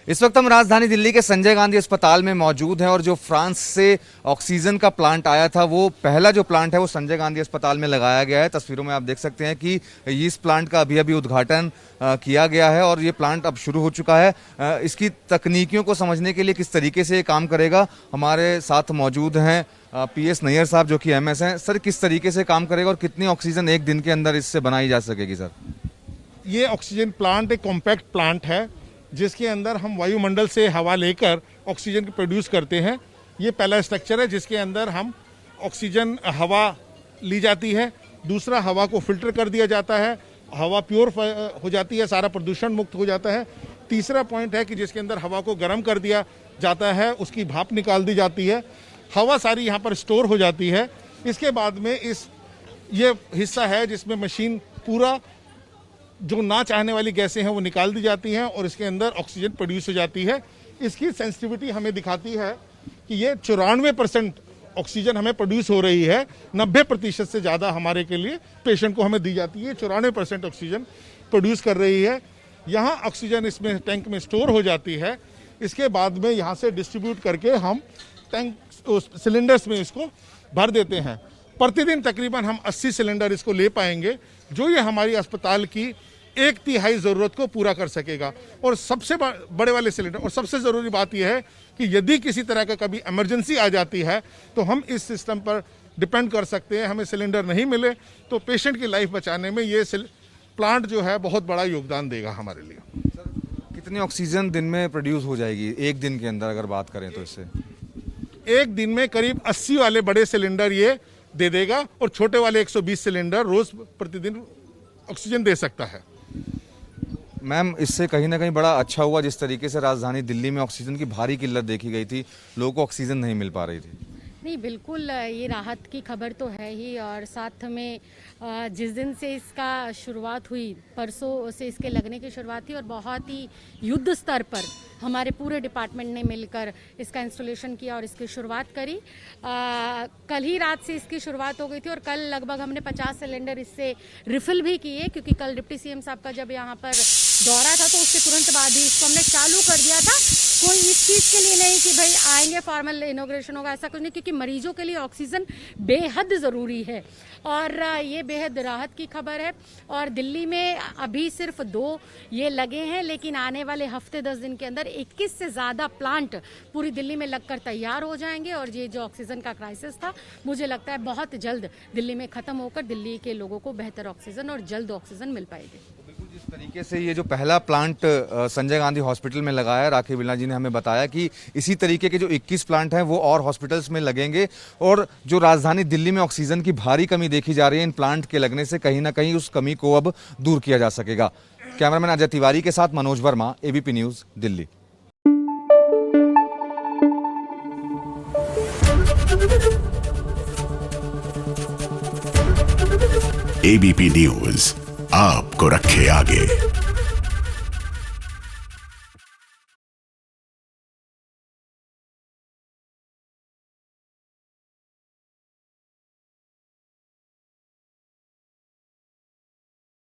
इस वक्त हम राजधानी दिल्ली के संजय गांधी अस्पताल में मौजूद हैं और जो फ्रांस से ऑक्सीजन का प्लांट आया था वो पहला जो प्लांट है वो संजय गांधी अस्पताल में लगाया गया है। तस्वीरों में आप देख सकते हैं कि इस प्लांट का अभी उद्घाटन किया गया है और ये प्लांट अब शुरू हो चुका है। इसकी तकनीकियों को समझने के लिए किस तरीके से ये काम करेगा, हमारे साथ मौजूद हैं PS नैयर साहब जो कि MS हैं। सर, किस तरीके से काम करेगा और कितनी ऑक्सीजन एक दिन के अंदर इससे बनाई जा सकेगी? सर, ये ऑक्सीजन प्लांट एक कॉम्पैक्ट प्लांट है जिसके अंदर हम वायुमंडल से हवा लेकर ऑक्सीजन को प्रोड्यूस करते हैं। ये पहला स्ट्रक्चर है जिसके अंदर हम ऑक्सीजन हवा ली जाती है, दूसरा हवा को फिल्टर कर दिया जाता है, हवा प्योर हो जाती है, सारा प्रदूषण मुक्त हो जाता है। तीसरा पॉइंट है कि जिसके अंदर हवा को गर्म कर दिया जाता है, उसकी भाप निकाल दी जाती है, हवा सारी यहाँ पर स्टोर हो जाती है। इसके बाद में ये हिस्सा है जिसमें मशीन पूरा जो ना चाहने वाली गैसें हैं वो निकाल दी जाती हैं और इसके अंदर ऑक्सीजन प्रोड्यूस हो जाती है। इसकी सेंसिटिविटी हमें दिखाती है कि ये 94% ऑक्सीजन हमें प्रोड्यूस हो रही है, 90% से ज़्यादा हमारे के लिए पेशेंट को हमें दी जाती है। 94% ऑक्सीजन प्रोड्यूस कर रही है। यहाँ ऑक्सीजन इसमें टैंक में स्टोर हो जाती है। इसके बाद में यहाँ से डिस्ट्रीब्यूट करके हम टैंक सिलेंडर्स में इसको भर देते हैं। प्रतिदिन तकरीबन हम 80 सिलेंडर इसको ले पाएंगे, जो ये हमारी अस्पताल की 1/3 ज़रूरत को पूरा कर सकेगा। और सबसे बड़े वाले सिलेंडर, और सबसे ज़रूरी बात यह है कि यदि किसी तरह का कभी इमरजेंसी आ जाती है तो हम इस सिस्टम पर डिपेंड कर सकते हैं। हमें सिलेंडर नहीं मिले तो पेशेंट की लाइफ बचाने में ये प्लांट जो है बहुत बड़ा योगदान देगा हमारे लिए। सर, कितनी ऑक्सीजन दिन में प्रोड्यूस हो जाएगी एक दिन के अंदर अगर बात करें तो? इससे एक दिन में करीब 80 वाले बड़े सिलेंडर ये दे देगा और छोटे वाले 120 सिलेंडर रोज प्रतिदिन ऑक्सीजन दे सकता है। मैम, इससे कहीं ना कहीं बड़ा अच्छा हुआ जिस तरीके से राजधानी दिल्ली में ऑक्सीजन की भारी किल्लत देखी गई थी, लोगों को ऑक्सीजन नहीं मिल पा रही थी। नहीं, बिल्कुल ये राहत की खबर तो है ही। और साथ में जिस दिन से इसका शुरुआत हुई, परसों से इसके लगने की शुरुआत थी और बहुत ही युद्ध स्तर पर हमारे पूरे डिपार्टमेंट ने मिलकर इसका इंस्टॉलेशन किया और इसकी शुरुआत करी। कल ही रात से इसकी शुरुआत हो गई थी और कल लगभग हमने 50 सिलेंडर इससे रिफिल भी किए, क्योंकि कल डिप्टी CM साहब का जब यहाँ पर दौरा था तो उसके तुरंत बाद ही इसको हमने चालू कर दिया था। कोई इस चीज़ के लिए नहीं कि भाई आएंगे फॉर्मल इनॉग्रेशन होगा, ऐसा कुछ नहीं, क्योंकि मरीजों के लिए ऑक्सीजन बेहद ज़रूरी है और ये बेहद राहत की खबर है। और दिल्ली में अभी सिर्फ 2 ये लगे हैं, लेकिन आने वाले हफ्ते 10 दिन के अंदर 21 से ज़्यादा प्लांट पूरी दिल्ली में लगकर तैयार हो जाएंगे और ये जो ऑक्सीजन का क्राइसिस था, मुझे लगता है बहुत जल्द दिल्ली में ख़त्म होकर दिल्ली के लोगों को बेहतर ऑक्सीजन और जल्द ऑक्सीजन मिल पाएगी। बिल्कुल, जिस तरीके से ये जो पहला प्लांट संजय गांधी हॉस्पिटल में लगाया, राखी बिरला जी ने हमें बताया कि इसी तरीके के जो 21 प्लांट हैं वो और हॉस्पिटल्स में लगेंगे और जो राजधानी दिल्ली में ऑक्सीजन की भारी कमी देखी जा रही है, इन प्लांट के लगने से कहीं ना कहीं उस कमी को अब दूर किया जा सकेगा। कैमरामैन अजय तिवारी के साथ Manoj Verma, ABP news, Delhi. ABP news आपको रखे आगे।